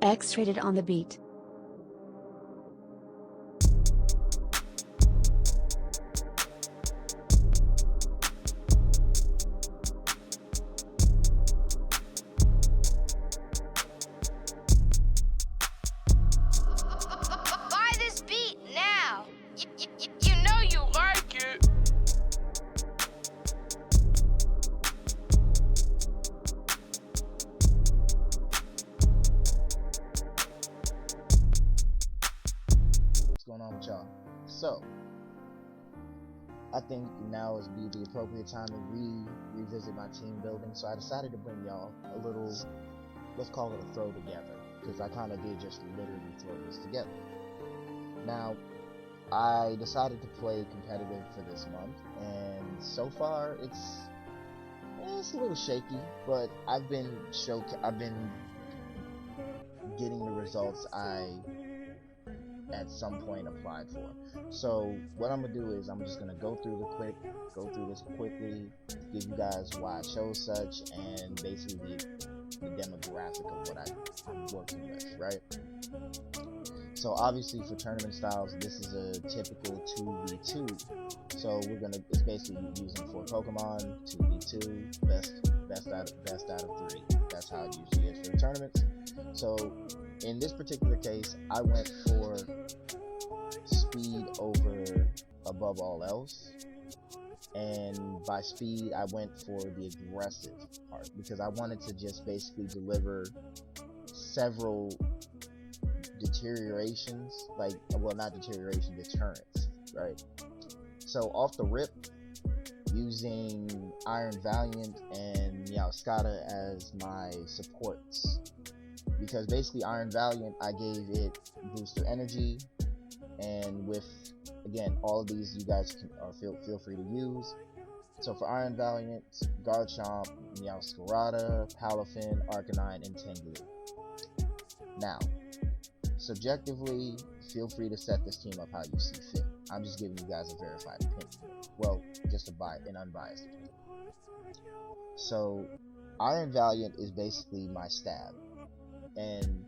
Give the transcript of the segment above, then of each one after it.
X-rated on the beat. Buy this beat now. You know you like it. What's going on with y'all? So, I think now would be the appropriate time to revisit my team building. So I decided to bring y'all a little, let's call it a throw together, because I kind of did just literally throw this together. Now, I decided to play competitive for this month, and so far it's a little shaky, but I've been getting the results I at some point applied for. So what I'm gonna do is I'm just gonna go through this quickly, give you guys why I chose such, and basically the demographic of what I'm working with, right? So obviously for tournament styles, this is a typical 2v2. So it's basically using 4 Pokemon, 2v2, best out of 3. That's how it usually is for the tournaments. So in this particular case, I went for speed above all else, and by speed I went for the aggressive part because I wanted to just basically deliver several deteriorations, deterrents, right? So off the rip, using Iron Valiant and Meowscarlet as my supports, because basically Iron Valiant, I gave it booster energy, and with, again, all of these you guys can feel free to use. So for Iron Valiant, Garchomp, Meowscarlet, Palafin, Arcanine, and Tangela. Now, subjectively, feel free to set this team up how you see fit. I'm just giving you guys a verified opinion. Well, just an unbiased opinion. So, Iron Valiant is basically my stab, and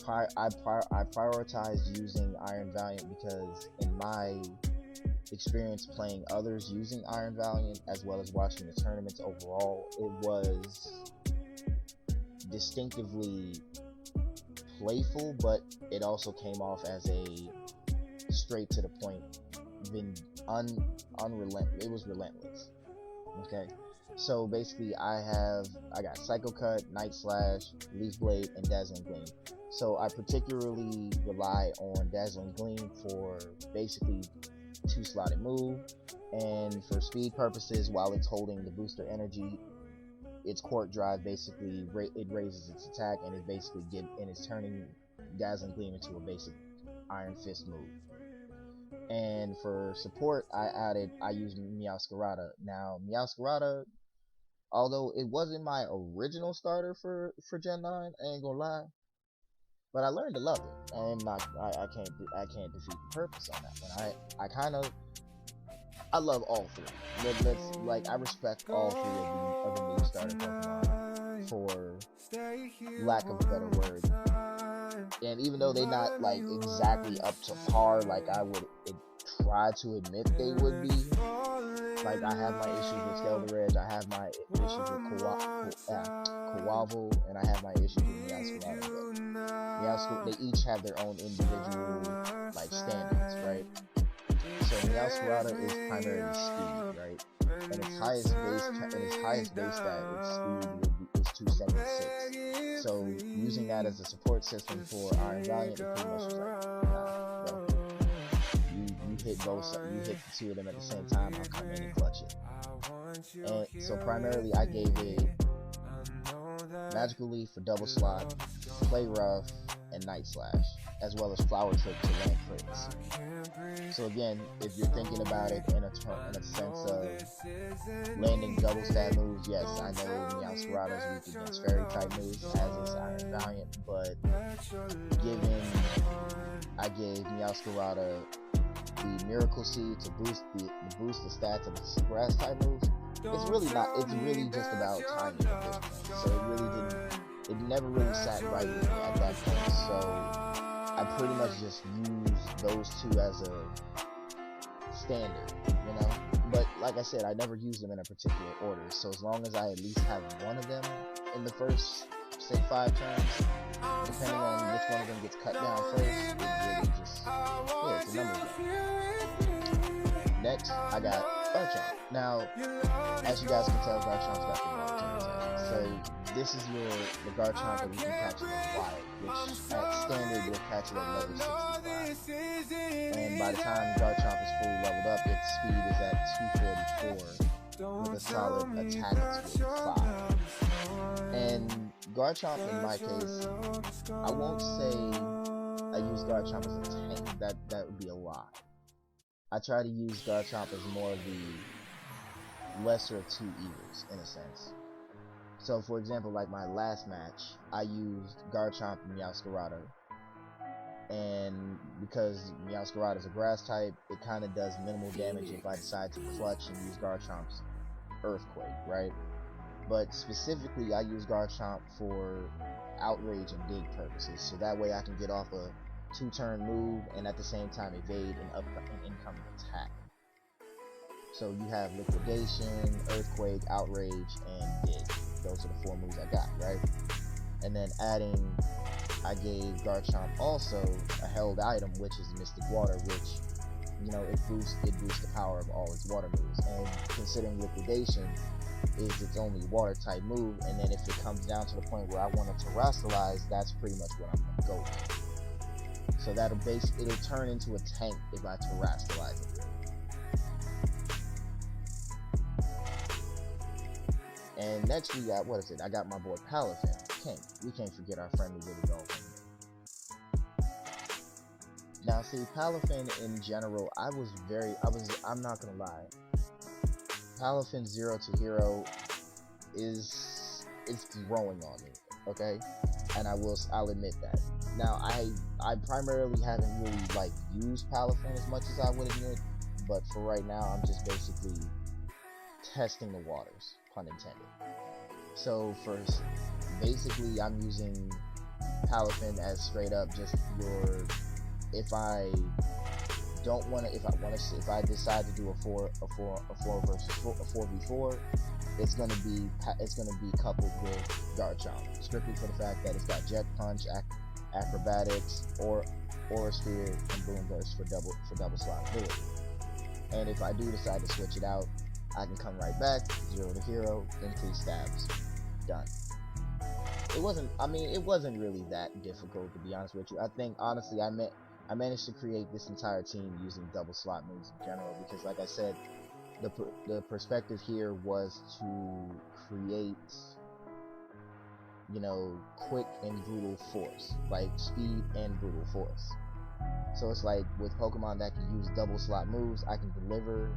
I prioritize using Iron Valiant because in my experience playing others using Iron Valiant, as well as watching the tournaments overall, it was distinctively playful, but it also came off as a straight to the point, it was relentless. Okay, so basically I got Psycho Cut, Night Slash, Leaf Blade, and Dazzling Gleam. So I particularly rely on Dazzling Gleam for basically 2-slotted move, and for speed purposes, while it's holding the booster energy, its Court Drive basically it raises its attack, and it's turning Dazzling Gleam into a basic Iron Fist move. And for support, I used Meowscarlet. Now Meowscarlet, although it wasn't my original starter for Gen 9, I ain't gonna lie, but I learned to love it. I can't defeat the purpose on that one. I love all 3. I respect all 3 of the new starter Pokemon, for lack of a better word. And even though they're not exactly up to par like I would try to admit they would be, like I have my issues with Skeldredge, I have my issues with Quavel, and I have my issues with Meowscarlet. They each have their own individual standards, right? So Meowscarlet is primarily speed, right? And its highest base stat is speed is 276. So using that as a support system for Iron Valiant, it pretty much was bro. You hit the 2 of them at the same time, I'll come in and clutch it. And so primarily I gave it Magical Leaf for double slot, Play Rough, and Night Slash, as well as Flower Trick to land crits. So again, if you're thinking about it in a sense of landing double stat moves, yes, I know Meowscarlet is weak against fairy type moves, as is Iron Valiant, but I gave Meowscarlet the Miracle Seed to boost the stats of the grass type moves, it's really just about timing at this point. So it really it never really sat right with me at that point, so I pretty much just used those two as a standard, you know. But like I said, I never used them in a particular order, so as long as I at least have one of them in the first, say, 5 turns, depending on which one of them gets cut down first, it really just, yeah, it's a numbers game. Next, I got Garchomp. Now, as you guys can tell, Garchomp's got the water type. So this is the Garchomp that we can catch in the wild, which at standard will catch it at level 65. And by the time Garchomp is fully leveled up, its speed is at 244 with a solid attack speed of 5. And Garchomp, in my case, I won't say I use Garchomp as a tank. That would be a lie. I try to use Garchomp as more of the lesser of two evils, in a sense. So, for example, like my last match, I used Garchomp and Meowscarada. And because Meowscarada is a grass type, it kind of does minimal damage if I decide to clutch and use Garchomp's Earthquake, right? But specifically, I use Garchomp for outrage and dig purposes, so that way I can get off a 2-turn move and at the same time evade an incoming attack. So you have Liquidation, Earthquake, Outrage, and Dig. Those are the 4 moves I got, right? And then adding, I gave Garchomp also a held item, which is Mystic Water, which, you know, it boosts the power of all its water moves. And considering Liquidation is its only water type move, and then if it comes down to the point where I want to terrestrialize, that's pretty much what I'm gonna go with. So it'll turn into a tank if I terrestrialize it. And next we got, what is it? I got my boy Palafin. We can't forget our friendly little dolphin. Now see, Palafin in general, I'm not gonna lie. Palafin 0 to hero is growing on me, okay? And I'll admit that. Now I primarily haven't really used Palafin as much as I would admit, but for right now I'm just basically testing the waters, pun intended. So first, basically I'm using Palafin as straight up just if I decide to do a 4v4, it's gonna be coupled with Garchomp, strictly for the fact that it's got Jet Punch, Acrobatics, or Aura Sphere, and Boom Burst for double slot ability. And if I do decide to switch it out, I can come right back, 0 to hero, increase stabs, done. It wasn't really that difficult, to be honest with you. I think honestly I managed to create this entire team using double slot moves in general, because like I said, the perspective here was to create, you know, quick and brutal force, like speed and brutal force. So it's like with Pokemon that can use double slot moves, I can deliver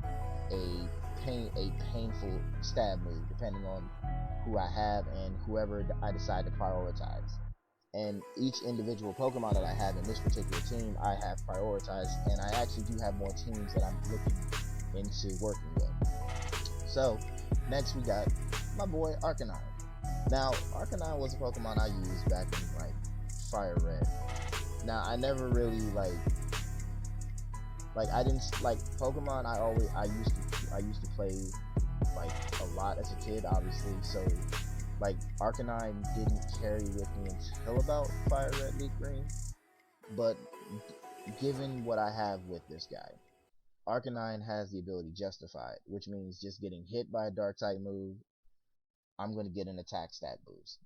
a painful stab move depending on who I have and whoever I decide to prioritize. And each individual Pokemon that I have in this particular team, I have prioritized, and I actually do have more teams that I'm looking into working with. So, next we got my boy Arcanine. Now, Arcanine was a Pokemon I used back in, Fire Red. Now, I never really, I didn't, Pokemon I used to play, a lot as a kid, obviously, so Arcanine didn't carry with me until about Fire Red Leaf Green. But given what I have with this guy, Arcanine has the ability Justified, which means just getting hit by a dark type move, I'm going to get an attack stat boost.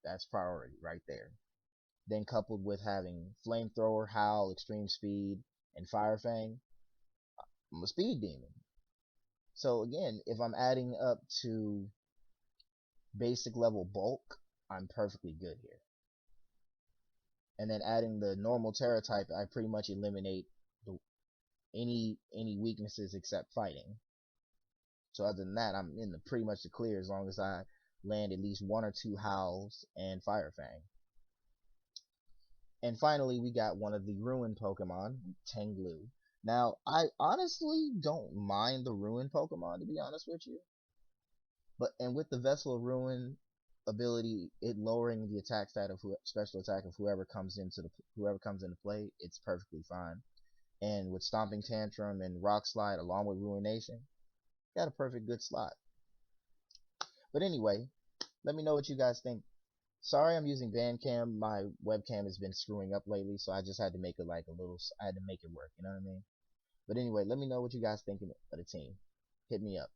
That's priority right there. Then coupled with having Flamethrower, Howl, Extreme Speed, and Fire Fang, I'm a speed demon. So again, if I'm adding up to basic level bulk, I'm perfectly good here. And then adding the normal Terra type, I pretty much eliminate any weaknesses except fighting. So other than that, I'm in pretty much the clear as long as I land at least 1 or 2 Howls and Fire Fang. And finally, we got one of the Ruin Pokemon, Tanglu. Now, I honestly don't mind the Ruin Pokemon, to be honest with you. And with the Vessel of Ruin, ability, it lowering the attack stat of special attack of whoever comes into play, it's perfectly fine. And with Stomping Tantrum and Rock Slide along with Ruination, got a perfect good slot. But anyway, let me know what you guys think. Sorry I'm using Bandcam. My webcam has been screwing up lately, so I just had to make it like a little, I had to make it work, you know what I mean? But anyway, let me know what you guys think of the team. Hit me up.